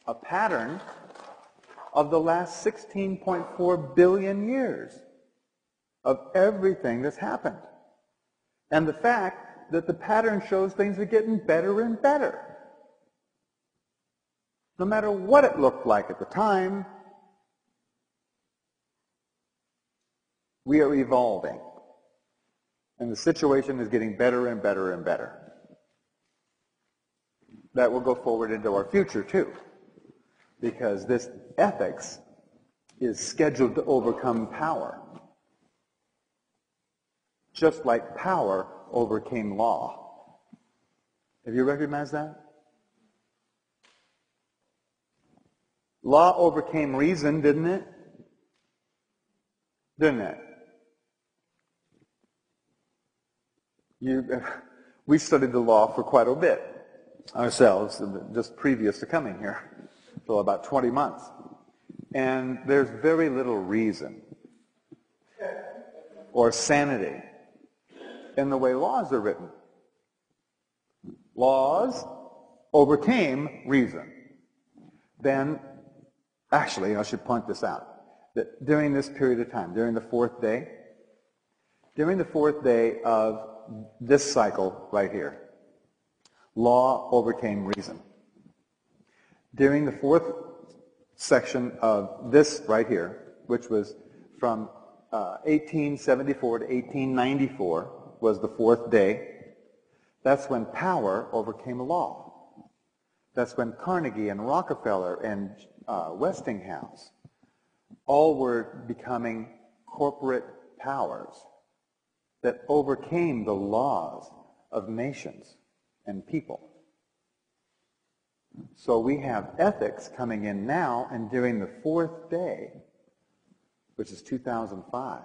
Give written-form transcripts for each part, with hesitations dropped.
a pattern of the last 16.4 billion years of everything that's happened. And the fact that the pattern shows things are getting better and better. No matter what it looked like at the time, we are evolving. And the situation is getting better and better and better. That will go forward into our future too. Because this ethics is scheduled to overcome power. Just like power overcame law. Have you recognized that? Law overcame reason, didn't it? Didn't it? We studied the law for quite a bit ourselves, just previous to coming here, for about 20 months. And there's very little reason or sanity in the way laws are written. Laws overcame reason. Then, actually, I should point this out, that during this period of time, during the fourth day of this cycle right here, law overcame reason. During the fourth section of this right here, which was from 1874 to 1894, was the fourth day. That's when power overcame law. That's when Carnegie and Rockefeller and Westinghouse all were becoming corporate powers that overcame the laws of nations and people. So we have ethics coming in now, and during the fourth day, which is 2005,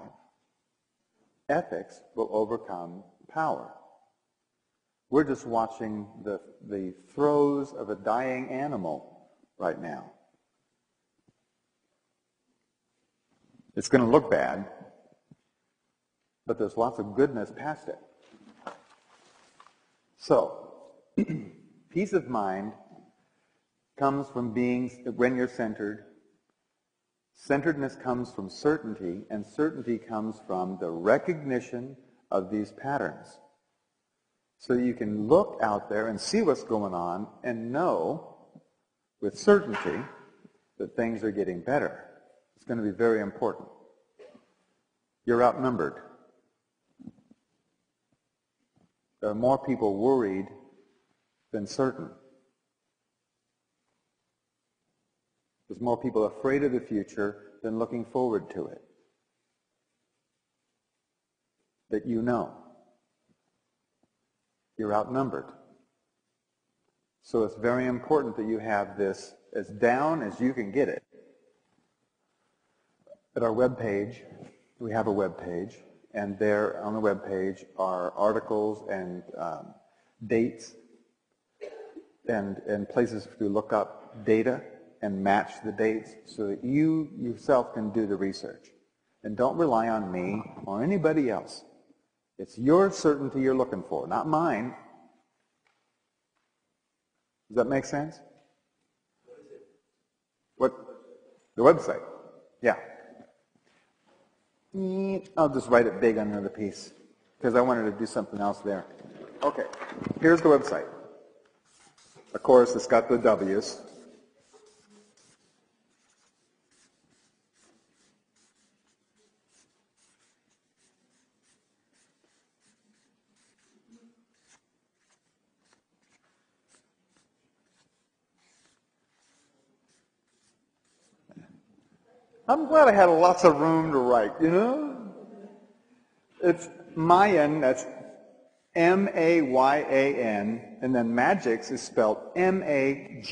ethics will overcome power. We're just watching the throes of a dying animal right now. It's going to look bad, but there's lots of goodness past it. So, peace of mind comes from being, when you're centered. Centeredness comes from certainty, and certainty comes from the recognition of these patterns. So you can look out there and see what's going on and know with certainty that things are getting better. It's going to be very important. You're outnumbered. There are more people worried than certain. There's more people afraid of the future than looking forward to it. That you know. You're outnumbered. So it's very important that you have this as down as you can get it. At our webpage, we have a webpage, and there on the webpage are articles and dates and places to look up data and match the dates so that you yourself can do the research. And don't rely on me or anybody else. It's your certainty you're looking for, not mine. Does that make sense? What? The website. Yeah. I'll just write it big on another piece because I wanted to do something else there. Okay. Here's the website. Of course, it's got the W's. I'm glad I had lots of room to write, you know? It's Mayan, that's M-A-Y-A-N, and then Magix is spelled M-A-J-I-X.com.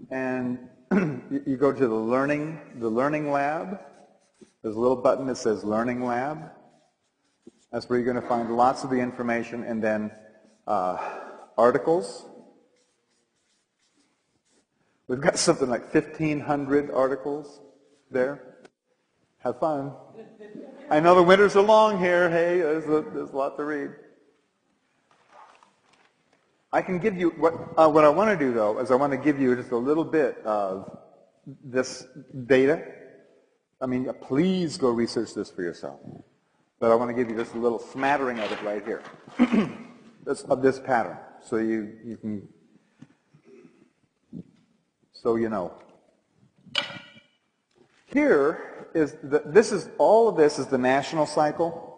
And you go to the learning lab. There's a little button that says Learning Lab. That's where you're going to find lots of the information, and then articles. We've got something like 1,500 articles there. Have fun. I know the winters are long here. Hey, there's a lot to read. I can give you, what I want to do, though, is I want to give you just a little bit of this data. I mean, please go research this for yourself. But I want to give you just a little smattering of it right here, of this pattern, so you can, so you know. Here is, all of this is the national cycle.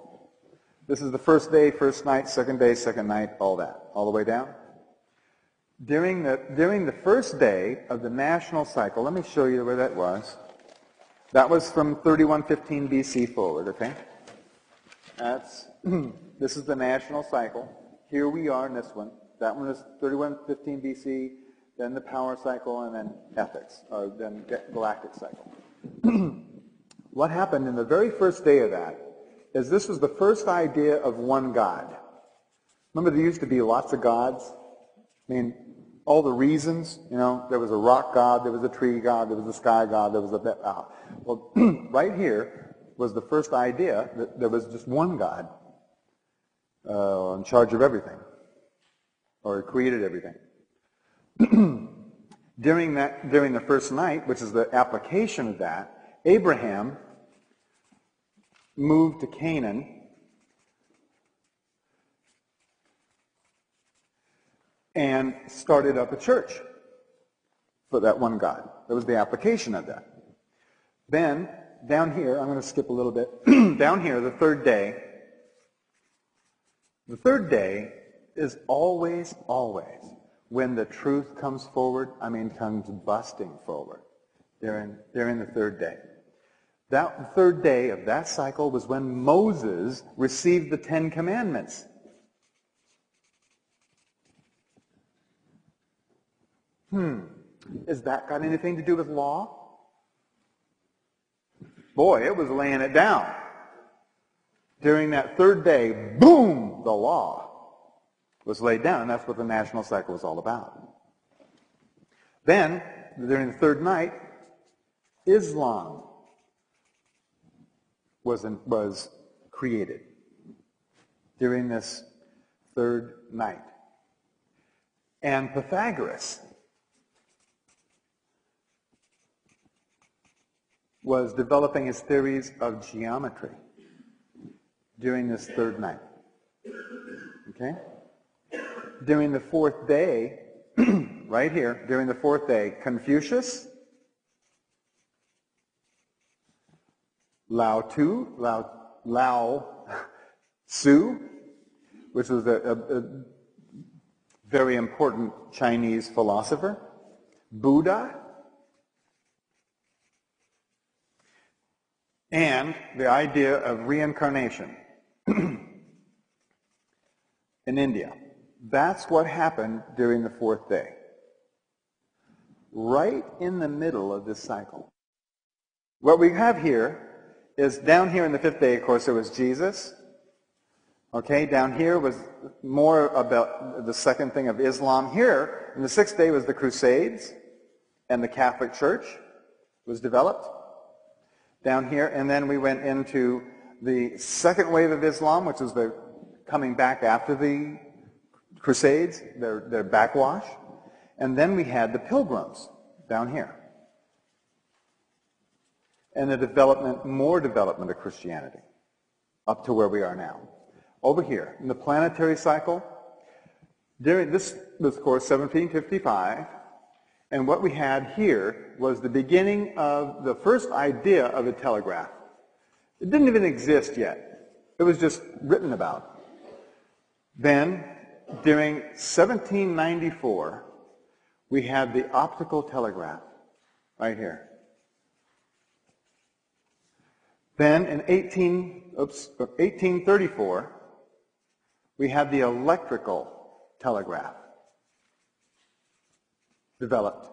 This is the first day, first night, second day, second night, all that, all the way down. During the first day of the national cycle, let me show you where that was. That was from 3115 BC forward, okay? This is the national cycle. Here we are in this one. That one is 3115 BC, then the power cycle, and then ethics, or then galactic cycle. What happened in the very first day of that is this was the first idea of one God. Remember there used to be lots of gods? I mean, all the reasons, you know, there was a rock god, there was a tree god, there was a sky god, there was a... well, right here was the first idea that there was just one God in charge of everything, or created everything. During the first night, which is the application of that, Abraham moved to Canaan and started up a church for that one God. That was the application of that. Then, down here, I'm going to skip a little bit. Down here, the third day is always, always, when the truth comes forward, comes busting forward during the third day. That third day of that cycle was when Moses received the Ten Commandments. Has that got anything to do with law? Boy, it was laying it down. During that third day, boom, the law was laid down, and that's what the national cycle was all about. Then, during the third night, Islam was created during this third night. And Pythagoras was developing his theories of geometry during this third night. Okay? During the fourth day, right here, during the fourth day, Confucius, Lao Tzu, which was a very important Chinese philosopher, Buddha, and the idea of reincarnation in India. That's what happened during the fourth day. Right in the middle of this cycle. What we have here is down here in the fifth day, of course, there was Jesus. Okay, down here was more about the second thing of Islam. Here, in the sixth day was the Crusades, and the Catholic Church was developed. Down here, and then we went into the second wave of Islam, which was the coming back after the Crusades, their backwash. And then we had the Pilgrims down here. And the more development of Christianity, up to where we are now. Over here, in the planetary cycle, during this was, of course, 1755, and what we had here was the beginning of the first idea of a telegraph. It didn't even exist yet. It was just written about. Then, during 1794, we had the optical telegraph, right here. Then in 1834, we had the electrical telegraph developed.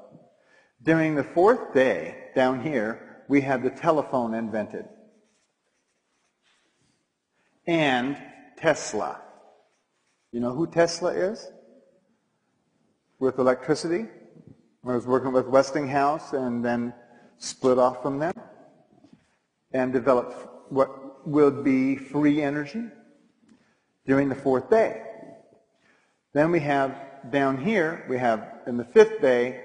During the fourth day, down here, we had the telephone invented. And Tesla. You know who Tesla is? With electricity. I was working with Westinghouse and then split off from them and developed what will be free energy during the fourth day. Then we have down here, we have in the 5th day,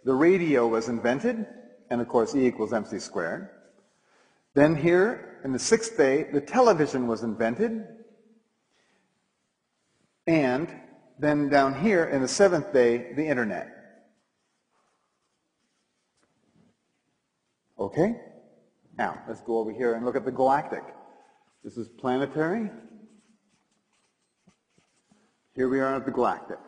the radio was invented, and of course E equals mc squared. Then here, in the 6th day, the television was invented, and then down here, in the 7th day, the internet. Okay? Now, let's go over here and look at the galactic. This is planetary. Here we are at the galactic.